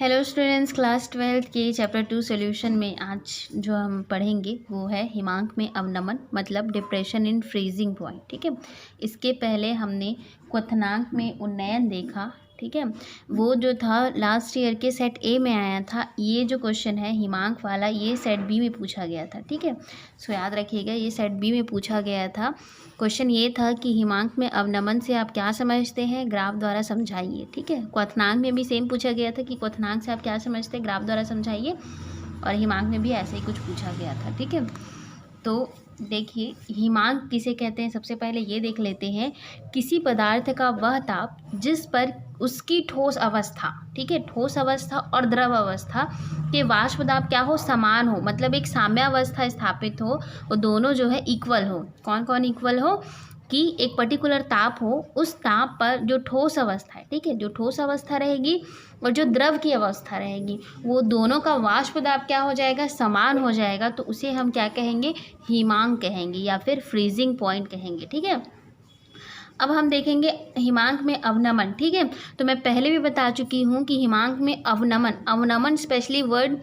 Hello students, class 12 के chapter 2 solution में आज जो हम पढ़ेंगे वो है हिमांक में अवनमन, मतलब डिप्रेशन इन फ्रीजिंग पॉइंट। ठीक है, इसके पहले हमने क्वथनांक में उन्नयन देखा। ठीक है, वो जो था लास्ट ईयर के सेट ए में आया था। ये जो क्वेश्चन है हिमांक वाला, ये सेट बी में पूछा गया था। ठीक है, सो याद रखिएगा, ये सेट बी में पूछा गया था। क्वेश्चन ये था कि हिमांक में अवनमन से आप क्या समझते हैं, ग्राफ द्वारा समझाइए। ठीक है, क्वथनांक में भी सेम पूछा गया था कि क्वथनांक से आप क्या समझते हैं, ग्राफ द्वारा समझाइए, और हिमांक में भी ऐसे ही कुछ पूछा गया था। ठीक है, तो देखिए हिमांक किसे कहते हैं, सबसे पहले ये देख लेते हैं। किसी पदार्थ का वह ताप जिस पर उसकी ठोस अवस्था, ठीक है, ठोस अवस्था और द्रव अवस्था के वाष्प दाब क्या हो, समान हो, मतलब एक साम्यावस्था स्थापित हो, वो दोनों जो है इक्वल हो। कौन कौन इक्वल हो कि एक पर्टिकुलर ताप हो, उस ताप पर जो ठोस अवस्था है, ठीक है, जो ठोस अवस्था रहेगी और जो द्रव की अवस्था रहेगी, वो दोनों का वाष्प दाब क्या हो जाएगा, समान हो जाएगा। तो उसे हम क्या कहेंगे, हिमांक कहेंगे या फिर फ्रीजिंग पॉइंट कहेंगे। ठीक है, अब हम देखेंगे हिमांक में अवनमन। ठीक है, तो मैं पहले भी बता चुकी हूँ कि हिमांक में अवनमन, अवनमन स्पेशली वर्ड,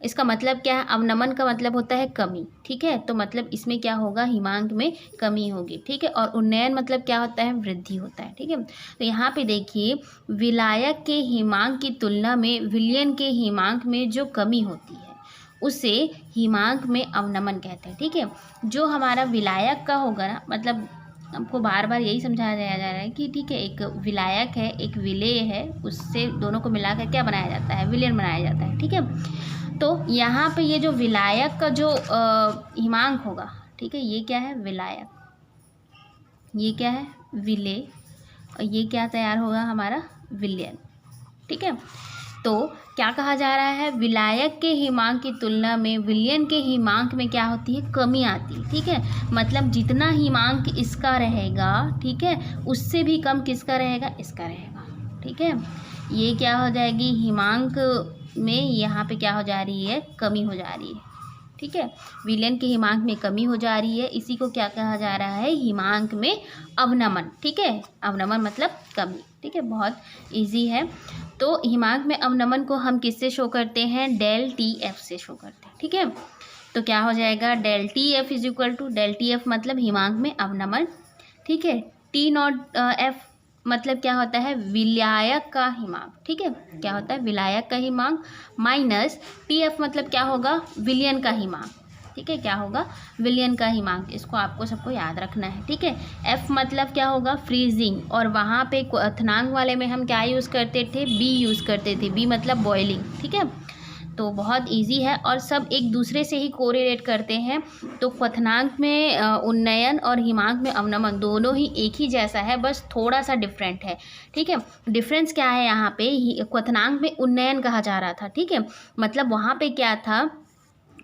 इसका मतलब क्या है, अवनमन का मतलब होता है कमी। ठीक है, तो मतलब इसमें क्या होगा, हिमांक में कमी होगी। ठीक है, और उन्नयन मतलब क्या होता है, वृद्धि होता है। ठीक है, तो यहाँ पे देखिए, विलायक के हिमांक की तुलना में विलयन के हिमांक में जो कमी होती है उसे हिमांक में अवनमन कहते हैं। ठीक है, जो हमारा विलायक का होगा ना, मतलब आपको बार बार यही समझाया जा रहा है कि ठीक है, एक विलायक है, एक विलेय है, उससे दोनों को मिलाकर क्या बनाया जाता है, विलयन बनाया जाता है। ठीक है, तो यहाँ पे ये जो विलायक का जो हिमांक होगा, ठीक है, ये क्या है, विलायक, ये क्या है, विलेय, और ये क्या तैयार होगा, हमारा विलयन। ठीक है, तो क्या कहा जा रहा है, विलायक के हिमांक की तुलना में विलयन के हिमांक में क्या होती है, कमी आती है। ठीक है, मतलब जितना हिमांक इसका रहेगा, ठीक है, उससे भी कम किसका रहेगा, इसका रहेगा। ठीक है, ये क्या हो जाएगी, हिमांक में यहाँ पे क्या हो जा रही है, कमी हो जा रही है। ठीक है, विलयन के हिमांक में कमी हो जा रही है, इसी को क्या कहा जा रहा है, हिमांक में अवनमन। ठीक है, अवनमन मतलब कमी। ठीक है, बहुत इजी है। तो हिमांक में अवनमन को हम किससे शो करते हैं, डेल टी एफ से शो करते हैं। ठीक है, तो क्या हो जाएगा, del T F is equal to, del T F मतलब हिमांक में अवनमन। ठीक है, टी नॉट एफ मतलब क्या होता है, विलायक का हिमांक। ठीक है, क्या होता है, विलायक का हिमांक, माइनस टी एफ मतलब क्या होगा, विलयन का हिमांक। ठीक है, क्या होगा, विलयन का हिमांक। इसको आपको सबको याद रखना है। ठीक है, एफ मतलब क्या होगा, फ्रीजिंग, और वहाँ पे क्वथनांक वाले में हम क्या यूज़ करते थे, बी यूज़ करते थे, बी मतलब बॉइलिंग। ठीक है, तो बहुत इजी है और सब एक दूसरे से ही कोरिलेट करते हैं। तो क्वथनांक में उन्नयन और हिमांक में अवनमन दोनों ही एक ही जैसा है, बस थोड़ा सा डिफरेंट है। ठीक है, डिफरेंस क्या है, यहाँ पे क्वथनांक में उन्नयन कहा जा रहा था। ठीक है, मतलब वहाँ पे क्या था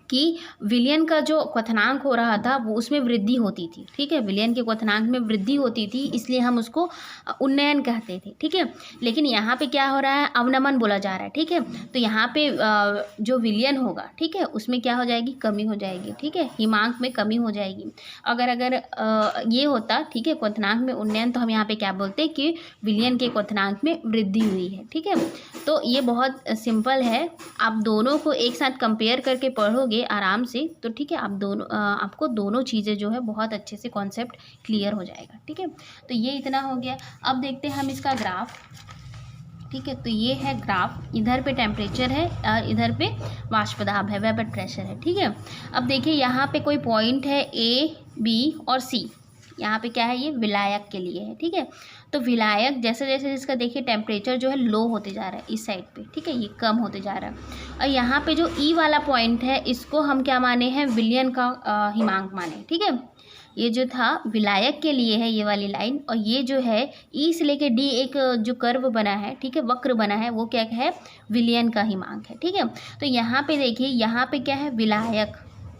कि विलयन का जो क्वथनांक हो रहा था वो उसमें वृद्धि होती थी। ठीक है, विलयन के क्वथनांक में वृद्धि होती थी, इसलिए हम उसको उन्नयन कहते थे। ठीक है, लेकिन यहाँ पे क्या हो रहा है, अवनमन बोला जा रहा है। ठीक है, तो यहाँ पे जो विलयन होगा, ठीक है, उसमें क्या हो जाएगी, कमी हो जाएगी। ठीक है, हिमांक में कमी हो जाएगी। अगर ये होता, ठीक है, क्वथनांक में उन्नयन, तो हम यहाँ पे क्या बोलते कि विलयन के क्वथनांक में वृद्धि हुई है। ठीक है, तो ये बहुत सिंपल है, आप दोनों को एक साथ कंपेयर करके पढ़ोगे आराम से, तो ठीक है, आप दोनों आपको दोनों चीज़ें जो है बहुत अच्छे से कॉन्सेप्ट क्लियर हो जाएगा। ठीक है, तो ये इतना हो गया। अब देखते हैं हम इसका ग्राफ। ठीक है, तो ये है ग्राफ, इधर पे टेम्परेचर है और इधर पे वाष्प दाब है, वेपर प्रेशर है। ठीक है, अब देखिए यहाँ पे कोई पॉइंट है ए, बी और सी, यहाँ पे क्या है, ये विलायक के लिए है। ठीक है, तो विलायक जैसे जैसे इसका देखिए टेम्परेचर जो है लो होते जा रहा है इस साइड पे। ठीक है, ये कम होते जा रहा है, और यहाँ पे जो ई वाला पॉइंट है इसको हम क्या माने हैं, विलयन का हिमांक माने। ठीक है, ये जो था विलायक के लिए है ये वाली लाइन, और ये जो है ई से लेके डी एक जो कर्व बना है, ठीक है, वक्र बना है, वो क्या है, विलयन का हिमांक है। ठीक है, तो यहाँ पे देखिए, यहाँ पे क्या है, विलायक,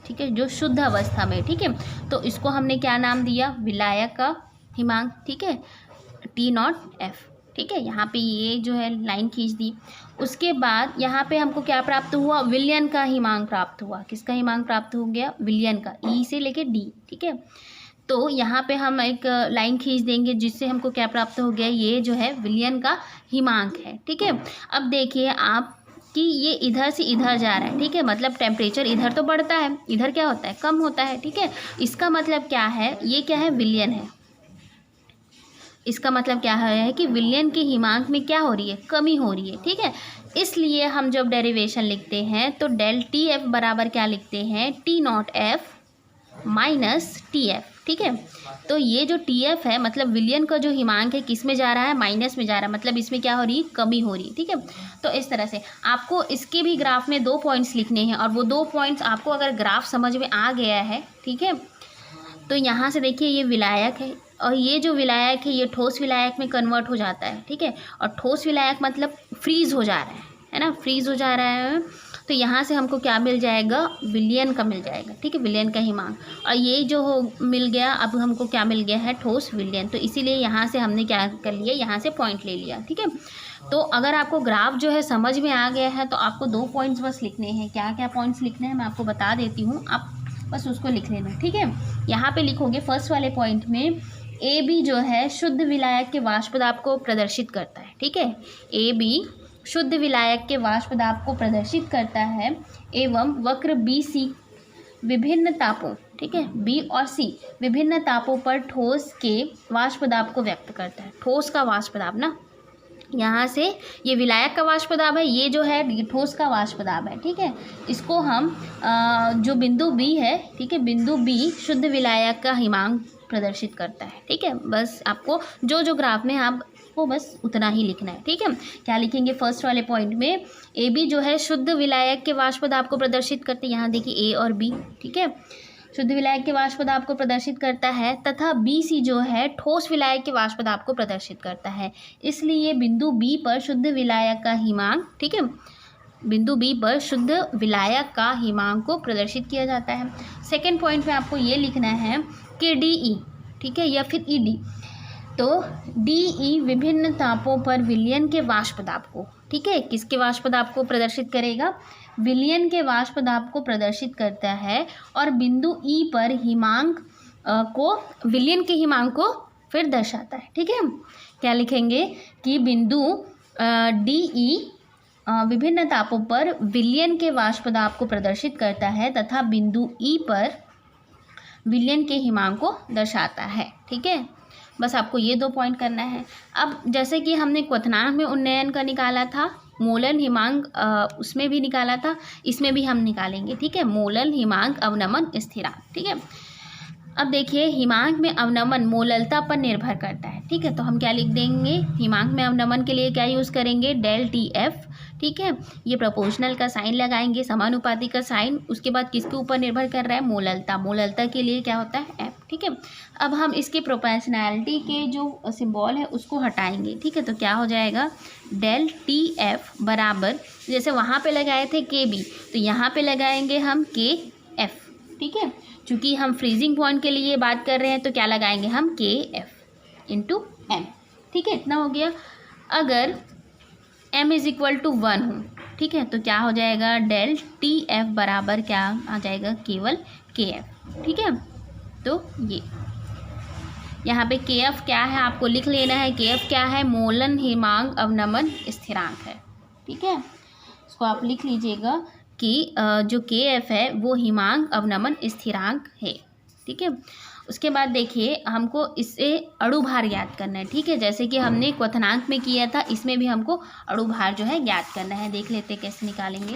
ठीक है, जो शुद्ध अवस्था में। ठीक है, तो इसको हमने क्या नाम दिया, विलायक का हिमांक। ठीक है, टी नॉट एफ। ठीक है, यहाँ पे ये जो है लाइन खींच दी। उसके बाद यहाँ पे हमको क्या प्राप्त हुआ, विलयन का हिमांक प्राप्त हुआ। किसका हिमांक प्राप्त हो गया, विलयन का, ई से लेके डी। ठीक है, तो यहाँ पे हम एक लाइन खींच देंगे जिससे हमको क्या प्राप्त हो गया, ये जो है विलयन का हिमांक है। ठीक है, अब देखिए आप कि ये इधर से इधर जा रहा है, ठीक है, मतलब टेम्परेचर इधर तो बढ़ता है, इधर क्या होता है, कम होता है, ठीक है। इसका मतलब क्या है, ये क्या है, विलयन है। इसका मतलब क्या है कि विलयन के हिमांक में क्या हो रही है, कमी हो रही है, ठीक है। इसलिए हम जब डेरिवेशन लिखते हैं तो डेल टी एफ बराबर क्या लिखते हैं, T not F minus T F, ठीक है। तो ये जो टी एफ है मतलब विलयन का जो हिमांक है किस में जा रहा है, माइनस में जा रहा है, मतलब इसमें क्या हो रही है, कमी हो रही है, ठीक है। तो इस तरह से आपको इसके भी ग्राफ में 2 पॉइंट्स लिखने हैं, और वो 2 पॉइंट्स आपको अगर ग्राफ समझ में आ गया है, ठीक है, तो यहाँ से देखिए ये विलायक है, और ये जो विलायक है ये ठोस विलायक में कन्वर्ट हो जाता है, ठीक है। और ठोस विलायक मतलब फ्रीज हो जा रहा है ना, फ्रीज हो जा रहा है। तो यहाँ से हमको क्या मिल जाएगा, विलयन का मिल जाएगा, ठीक है, विलयन का हिमांक। और ये जो मिल गया, अब हमको क्या मिल गया है, ठोस विलयन। तो इसीलिए यहाँ से हमने क्या कर लिया, यहाँ से पॉइंट ले लिया, ठीक है। तो अगर आपको ग्राफ जो है समझ में आ गया है तो आपको 2 पॉइंट्स बस लिखने हैं। क्या क्या पॉइंट्स लिखने हैं मैं आपको बता देती हूँ, आप बस उसको लिख लेना, ठीक है। यहाँ पे लिखोगे फर्स्ट वाले पॉइंट में, ए बी जो है शुद्ध विलायक के वाष्प दाब को प्रदर्शित करता है, ठीक है। ए बी शुद्ध विलायक के वाष्प दाब को प्रदर्शित करता है, एवं वक्र बी सी विभिन्न तापों, ठीक है, बी और सी विभिन्न तापों पर ठोस के वाष्प दाब को व्यक्त करता है। ठोस का वाष्प दाब ना, यहाँ से ये विलायक का वाष्प दाब है, ये जो है ये ठोस का वाष्प दाब है, ठीक है। इसको हम जो बिंदु बी है, ठीक है, बिंदु बी शुद्ध विलायक का हिमांक प्रदर्शित करता है, ठीक है। बस आपको जो जो ग्राफ में आपको बस उतना ही लिखना है, ठीक है। क्या लिखेंगे फर्स्ट वाले पॉइंट में, ए बी जो है शुद्ध विलायक के वाष्प दाब को प्रदर्शित करते हैं, यहाँ देखिए ए और बी, ठीक है, शुद्ध विलायक के वाष्प दाब को प्रदर्शित करता है, तथा बी सी जो है ठोस विलायक के वाष्प दाब को प्रदर्शित करता है। इसलिए बिंदु बी पर शुद्ध विलायक का हिमांक, ठीक है, बिंदु बी पर शुद्ध विलायक का हिमांक को प्रदर्शित किया जाता है। सेकेंड पॉइंट में आपको ये लिखना है कि डी ई, ठीक है, या फिर ई डी, तो डी ई विभिन्न तापों पर विलयन के वाष्प दाब को, ठीक है, किसके वाष्प दाब को प्रदर्शित करेगा, विलयन के वाष्प दाब को प्रदर्शित करता है। और बिंदु ई पर हिमांक को, विलयन के हिमांक को फिर दर्शाता है, ठीक है। क्या लिखेंगे कि बिंदु डी ई विभिन्न तापों पर विलयन के वाष्प दाब को प्रदर्शित करता है, तथा बिंदु ई पर विलयन के हिमांक को दर्शाता है, ठीक है। बस आपको ये 2 पॉइंट करना है। अब जैसे कि हमने क्वथनांक में उन्नयन का निकाला था, मोलन हिमांक उसमें भी निकाला था, इसमें भी हम निकालेंगे, ठीक है, मोलन हिमांक अवनमन स्थिरांक, ठीक है। अब देखिए हिमांक में अवनमन मोललता पर निर्भर करता है, ठीक है। तो हम क्या लिख देंगे, हिमांक में अवनमन के लिए क्या यूज़ करेंगे, डेल टी एफ, ठीक है। ये प्रोपोर्शनल का साइन लगाएंगे, समानुपाती का साइन, उसके बाद किसके ऊपर निर्भर कर रहा है, मोललता, मोललता के लिए क्या होता है, एफ, ठीक है। अब हम इसके प्रोपोर्शनैलिटी के जो सिंबल है उसको हटाएंगे, ठीक है। तो क्या हो जाएगा, डेल टी एफ बराबर, जैसे वहाँ पे लगाए थे के बी, तो यहाँ पे लगाएंगे हम के एफ, ठीक है। चूँकि हम फ्रीजिंग पॉइंट के लिए बात कर रहे हैं तो क्या लगाएंगे हम, के एफ इंटू एम, ठीक है, इतना हो गया। अगर m इज़ इक्वल टू 1 हो, ठीक है, तो क्या हो जाएगा, डेल टी एफ बराबर क्या आ जाएगा, केवल के एफ, ठीक है। तो ये यहाँ पे के एफ क्या है आपको लिख लेना है, के एफ क्या है, मोलन हिमांक अवनमन स्थिरांक है, ठीक है। इसको आप लिख लीजिएगा कि जो के एफ है वो हिमांक अवनमन स्थिरांक है, ठीक है। उसके बाद देखिए हमको इससे अणुभार ज्ञात करना है, ठीक है, जैसे कि हमने क्वथनांक में किया था, इसमें भी हमको अणुभार जो है ज्ञात करना है। देख लेते कैसे निकालेंगे।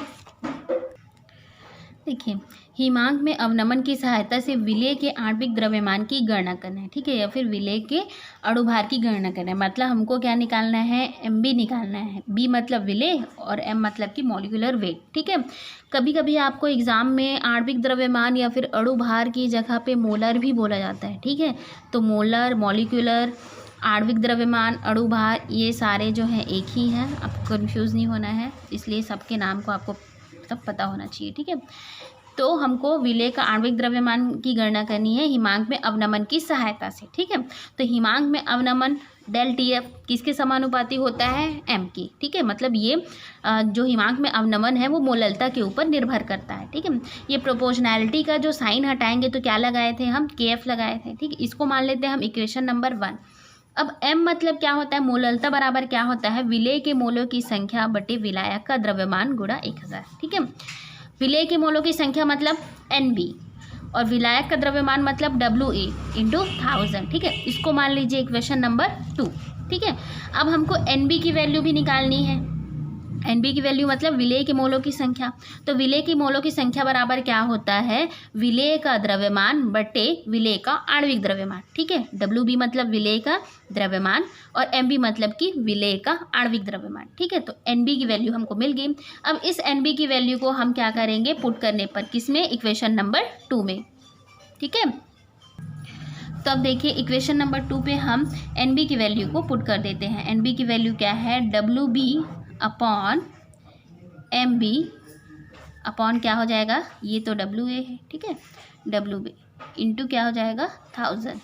देखिए हिमांक में अवनमन की सहायता से विलेय के आणविक द्रव्यमान की गणना करना है, ठीक है, या फिर विलेय के अणुभार की गणना करना है। मतलब हमको क्या निकालना है, एम बी निकालना है, बी मतलब विलेय और एम मतलब कि मॉलिक्यूलर वेट, ठीक है। कभी कभी आपको एग्जाम में आणविक द्रव्यमान या फिर अणुभार की जगह पे मोलर भी बोला जाता है, ठीक है। तो मोलर, मॉलिक्यूलर, आणविक द्रव्यमान, अणुभार, ये सारे जो हैं एक ही हैं, आपको कन्फ्यूज़ नहीं होना है, इसलिए सबके नाम को आपको सब पता होना चाहिए, ठीक है। तो हमको विलेय का आणविक द्रव्यमान की गणना करनी है हिमांक में अवनमन की सहायता से, ठीक है। तो हिमांक में अवनमन डेल टी एफ किसके समानुपाती होता है, एम की, ठीक है। मतलब ये जो हिमांक में अवनमन है वो मोललता के ऊपर निर्भर करता है, ठीक है। ये प्रोपोर्शनैलिटी का जो साइन हटाएंगे तो क्या लगाए थे हम, के एफ लगाए थे, ठीक है। इसको मान लेते हैं हम इक्वेशन नंबर 1। अब m मतलब क्या होता है, मोललता बराबर क्या होता है, विलेय के मोलों की संख्या बटे विलायक का द्रव्यमान गुणा 1000। ठीक है, विलेय के मोलों की संख्या मतलब NB और विलायक का द्रव्यमान मतलब WA इंटू 1000। ठीक है, इसको मान लीजिए इक्वेशन नंबर 2। ठीक है, अब हमको NB की वैल्यू भी निकालनी है। NB की वैल्यू मतलब विलेय के मोलों की संख्या। तो विलेय की मोलों की संख्या बराबर क्या होता है, विलेय का द्रव्यमान बटे विलेय का आणविक द्रव्यमान। ठीक है, WB मतलब विलेय का द्रव्यमान और MB मतलब कि विलेय का आणविक द्रव्यमान। ठीक है, तो NB की वैल्यू हमको मिल गई। अब इस NB की वैल्यू को हम क्या करेंगे, पुट करने पर किसमें, इक्वेशन नंबर 2 में। ठीक है, तो अब देखिए इक्वेशन नंबर 2 पे हम NB की वैल्यू को पुट कर देते हैं। NB की वैल्यू क्या है, WB अपॉन MB अपॉन क्या हो जाएगा, ये तो WA है। ठीक है, WB इंटू क्या हो जाएगा 1000,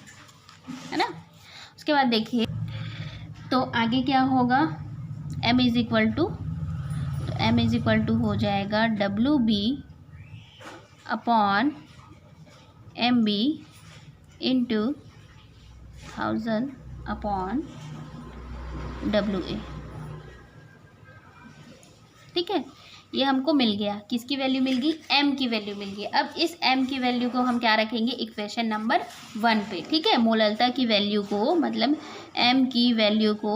है ना। उसके बाद देखिए तो आगे क्या होगा, M इज इक्वल टू, तो M इज इक्वल टू हो जाएगा WB upon MB into 1000 upon WA। ठीक है, ये हमको मिल गया, किसकी वैल्यू मिल गई, M की वैल्यू मिल गई। अब इस M की वैल्यू को हम क्या रखेंगे, इक्वेशन नंबर 1 पे। ठीक है, मोललता की वैल्यू को मतलब M की वैल्यू को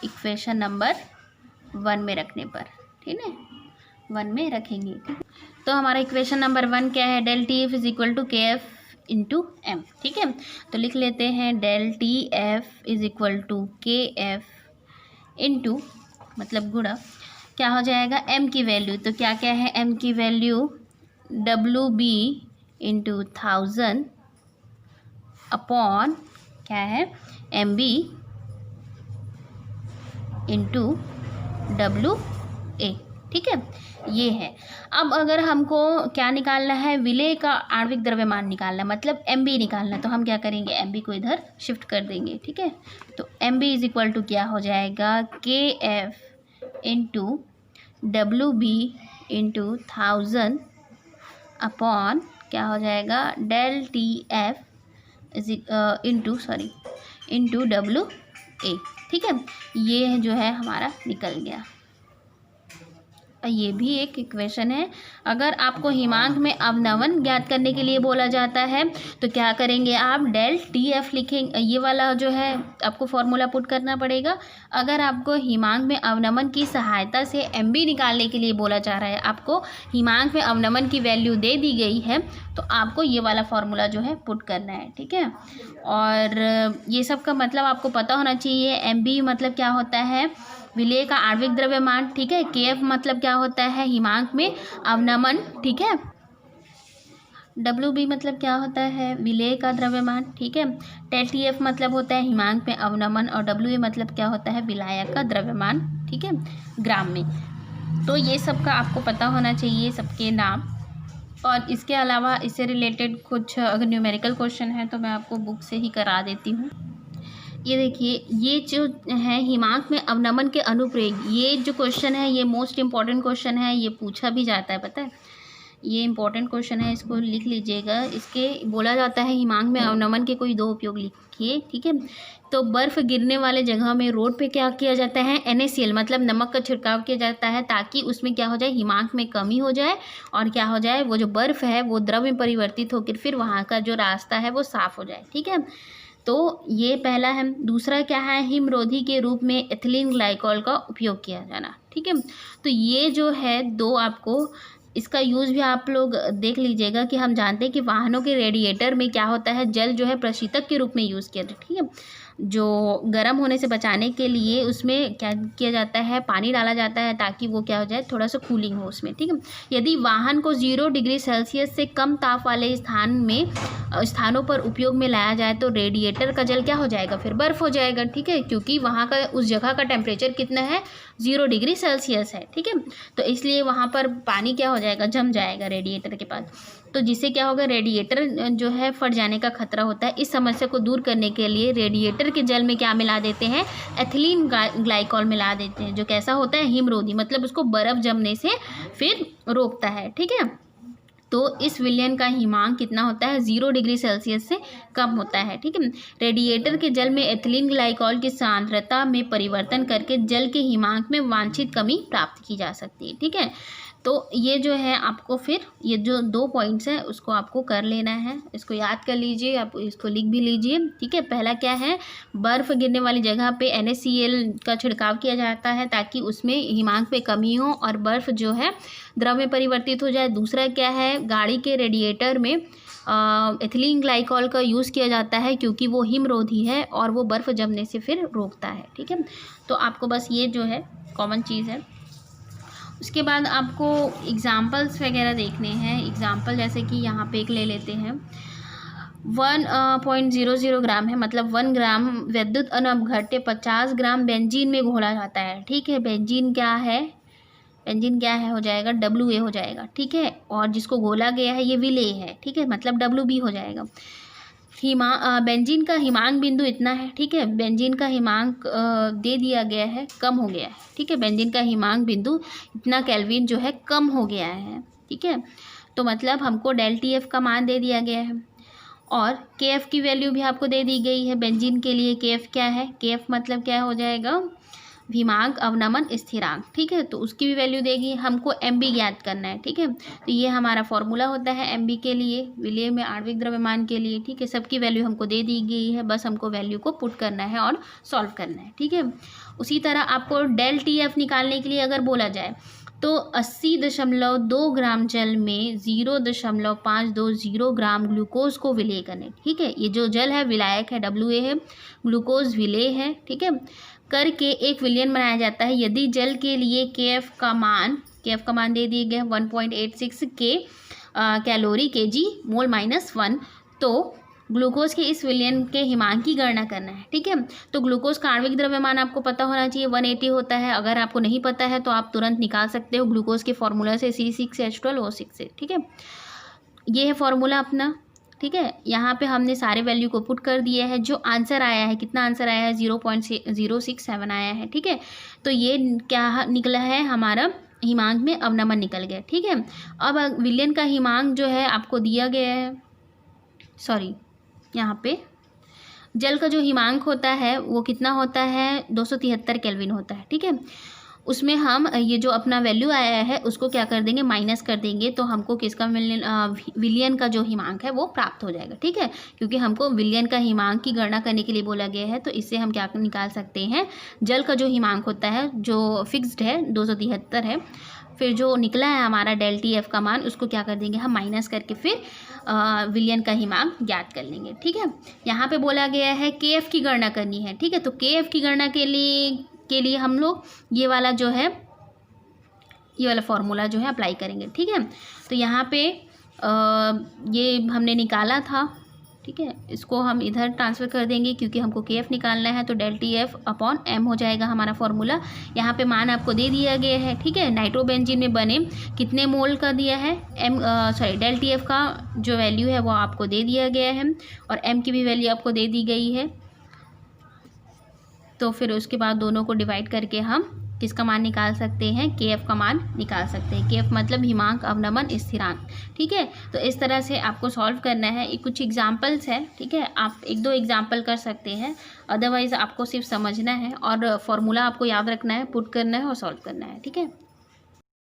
इक्वेशन नंबर 1 में रखने पर, ठीक है 1 में रखेंगे। तो हमारा इक्वेशन नंबर 1 क्या है, del T F is equal to K F into M. ठीक है, तो लिख लेते हैं del T F is equal to K F into मतलब गुणा क्या हो जाएगा, m की वैल्यू। तो क्या क्या है m की वैल्यू, WB इंटू 1000 अपॉन क्या है MB इंटू WA। ठीक है, ये है। अब अगर हमको क्या निकालना है, विलेय का आणविक द्रव्यमान निकालना है, मतलब MB निकालना है, तो हम क्या करेंगे, MB को इधर शिफ्ट कर देंगे। ठीक है, तो MB इज इक्वल टू क्या हो जाएगा, KF into WB into 1000 upon क्या हो जाएगा, डेल TF इंटू WA। ठीक है, ये जो है हमारा निकल गया। ये भी एक इक्वेशन है। अगर आपको हिमांक में अवनमन ज्ञात करने के लिए बोला जाता है तो क्या करेंगे आप, डेल TF लिखेंगे, ये वाला जो है आपको फॉर्मूला पुट करना पड़ेगा। अगर आपको हिमांक में अवनमन की सहायता से MB निकालने के लिए बोला जा रहा है, आपको हिमांक में अवनमन की वैल्यू दे दी गई है, तो आपको ये वाला फॉर्मूला जो है पुट करना है। ठीक है, और ये सब का मतलब आपको पता होना चाहिए। MB मतलब क्या होता है, विलेय का आणविक द्रव्यमान। ठीक है, KF मतलब क्या होता है, हिमांक में अवनमन। ठीक है, WB मतलब क्या होता है, विलेय का द्रव्यमान। ठीक है, डेल TF मतलब होता है हिमांक में अवनमन और WA मतलब क्या होता है, विलायक का द्रव्यमान। ठीक है, ग्राम में। तो ये सब का आपको पता होना चाहिए, सबके नाम। और इसके अलावा इससे रिलेटेड कुछ अगर न्यूमेरिकल क्वेश्चन है तो मैं आपको बुक से ही करा देती हूँ। ये देखिए, ये जो है हिमांक में अवनमन के अनुप्रयोग, ये जो क्वेश्चन है ये मोस्ट इम्पॉर्टेंट क्वेश्चन है, ये पूछा भी जाता है, पता है, ये इंपॉर्टेंट क्वेश्चन है, इसको लिख लीजिएगा। इसके बोला जाता है हिमांक में अवनमन के कोई 2 उपयोग लिखिए। ठीक है, तो बर्फ़ गिरने वाले जगह में रोड पे क्या किया जाता है, NaCl मतलब नमक का छिड़काव किया जाता है, ताकि उसमें क्या हो जाए, हिमांक में कमी हो जाए और क्या हो जाए, वो जो बर्फ़ है वो द्रव में परिवर्तित होकर फिर वहाँ का जो रास्ता है वो साफ़ हो जाए। ठीक है, तो ये पहला है। दूसरा क्या है, हिमरोधी के रूप में एथिलीन ग्लाइकॉल का उपयोग किया जाना। ठीक है, तो ये जो है 2 आपको इसका यूज़ भी आप लोग देख लीजिएगा कि हम जानते हैं कि वाहनों के रेडिएटर में क्या होता है, जल जो है प्रशीतक के रूप में यूज़ किया जाता है। ठीक है, जो गर्म होने से बचाने के लिए उसमें क्या किया जाता है, पानी डाला जाता है ताकि वो क्या हो जाए, थोड़ा सा कूलिंग हो उसमें। ठीक है, यदि वाहन को 0 डिग्री सेल्सियस से कम ताप वाले स्थानों पर उपयोग में लाया जाए तो रेडिएटर का जल क्या हो जाएगा, फिर बर्फ़ हो जाएगा। ठीक है, क्योंकि वहाँ का उस जगह का टेम्परेचर कितना है, 0 डिग्री सेल्सियस है। ठीक है, तो इसलिए वहाँ पर पानी क्या हो जाएगा, जम जाएगा रेडिएटर के पास, तो जिससे क्या होगा, रेडिएटर जो है फट जाने का खतरा होता है। इस समस्या को दूर करने के लिए रेडिएटर के जल में क्या मिला देते हैं, एथिलीन ग्लाइकॉल मिला देते हैं, जो कैसा होता है, हिमरोधी, मतलब उसको बर्फ़ जमने से फिर रोकता है। ठीक है, तो इस विलयन का हिमांक कितना होता है, 0 डिग्री सेल्सियस से कम होता है, ठीक है। रेडिएटर के जल में एथिलीन ग्लाइकॉल की सांद्रता में परिवर्तन करके जल के हिमांक में वांछित कमी प्राप्त की जा सकती है, ठीक है। तो ये जो है आपको फिर ये जो 2 पॉइंट्स हैं उसको आपको कर लेना है, इसको याद कर लीजिए, आप इसको लिख भी लीजिए, ठीक है। पहला क्या है, बर्फ़ गिरने वाली जगह पे NaCl का छिड़काव किया जाता है ताकि उसमें हिमांक में कमी हो और बर्फ़ जो है द्रव में परिवर्तित हो जाए। दूसरा क्या है, गाड़ी के रेडिएटर में एथिलीन ग्लाइकॉल का यूज़ किया जाता है क्योंकि वो हिमरोधी है और वो बर्फ़ जमने से फिर रोकता है, ठीक है। तो आपको बस ये जो है कॉमन चीज़ है। उसके बाद आपको एग्ज़ाम्पल्स वगैरह देखने हैं। एग्ज़ाम्पल जैसे कि यहाँ पे एक ले लेते हैं, 1.00 ग्राम है, मतलब 1 ग्राम विद्युत अनअपघट्य 50 ग्राम बेंजीन में घोला जाता है, ठीक है। बेंजीन क्या है हो जाएगा WA हो जाएगा, ठीक है। और जिसको घोला गया है ये विलेय है, ठीक है, मतलब WB हो जाएगा। बेंजीन का हिमांक बिंदु इतना है, ठीक है। बेंजीन का हिमांक दे दिया गया है, कम हो गया है, ठीक है। बेंजीन का हिमांक बिंदु इतना केल्विन जो है कम हो गया है, ठीक है। तो मतलब हमको ΔTF का मान दे दिया गया है और KF की वैल्यू भी आपको दे दी गई है। बेंजीन के लिए KF क्या है, KF मतलब क्या हो जाएगा, हिमांक अवनमन स्थिरांक, ठीक है। तो उसकी भी वैल्यू देगी, हमको MB ज्ञात करना है, ठीक है। तो ये हमारा फॉर्मूला होता है MB के लिए, विलेय में आणविक द्रव्यमान के लिए, ठीक है। सबकी वैल्यू हमको दे दी गई है, बस हमको वैल्यू को पुट करना है और सॉल्व करना है, ठीक है। उसी तरह आपको ΔTF निकालने के लिए अगर बोला जाए तो 80.2 ग्राम जल में 0.520 ग्राम ग्लूकोज को विलेय करने, ठीक है। ये जो जल है विलायक है, WA है, ग्लूकोज विलेय है, ठीक है, करके एक विलयन बनाया जाता है। यदि जल के लिए KF का मान दे दिए गए 1.86 कैलोरी kg मोल -1, तो ग्लूकोज के इस विलयन के हिमांक की गणना करना है, ठीक है। तो ग्लूकोज का आणविक द्रव्यमान आपको पता होना चाहिए, 180 होता है। अगर आपको नहीं पता है तो आप तुरंत निकाल सकते हो ग्लूकोज के फॉर्मूला से, C6H12O6 से, ठीक है। ये है फॉर्मूला अपना, ठीक है। यहाँ पे हमने सारे वैल्यू को पुट कर दिया है। जो आंसर आया है, कितना आंसर आया है, 0.067 आया है, ठीक है। तो ये क्या निकला है, हमारा हिमांक में अवनमन निकल गया, ठीक है। अब विलयन का हिमांक जो है आपको दिया गया है, सॉरी, यहाँ पे जल का जो हिमांक होता है वो कितना होता है, 273 केल्विन होता है, ठीक है। उसमें हम ये जो अपना वैल्यू आया है उसको क्या कर देंगे, माइनस कर देंगे, तो हमको किसका विलयन का जो हिमांक है वो प्राप्त हो जाएगा, ठीक है। क्योंकि हमको विलयन का हिमांक की गणना करने के लिए बोला गया है, तो इससे हम क्या निकाल सकते हैं, जल का जो हिमांक होता है जो फिक्स्ड है 273 है, फिर जो निकला है हमारा ΔTF का मान उसको क्या कर देंगे हम, माइनस करके फिर विलयन का हिमांक ज्ञात कर लेंगे, ठीक है। यहाँ पे बोला गया है KF की गणना करनी है, ठीक है। तो KF की गणना के लिए हम लोग ये वाला फॉर्मूला जो है अप्लाई करेंगे, ठीक है। तो यहाँ पे ये हमने निकाला था, ठीक है। इसको हम इधर ट्रांसफ़र कर देंगे क्योंकि हमको KF निकालना है, तो ΔTF/m हो जाएगा हमारा फॉर्मूला। यहाँ पे मान आपको दे दिया गया है, ठीक है। नाइट्रोबेंजीन में बने कितने मोल का दिया है, ΔTF का जो वैल्यू है वो आपको दे दिया गया है और M की भी वैल्यू आपको दे दी गई है। तो फिर उसके बाद दोनों को डिवाइड करके हम किसका मान निकाल सकते हैं, KF का मान निकाल सकते हैं। KF मतलब हिमांक अवनमन स्थिरांक, ठीक है। तो इस तरह से आपको सॉल्व करना है। ये कुछ एग्जांपल्स है, ठीक है। आप 1-2 एग्जांपल कर सकते हैं, अदरवाइज़ आपको सिर्फ समझना है और फॉर्मूला आपको याद रखना है, पुट करना है और सॉल्व करना है, ठीक है।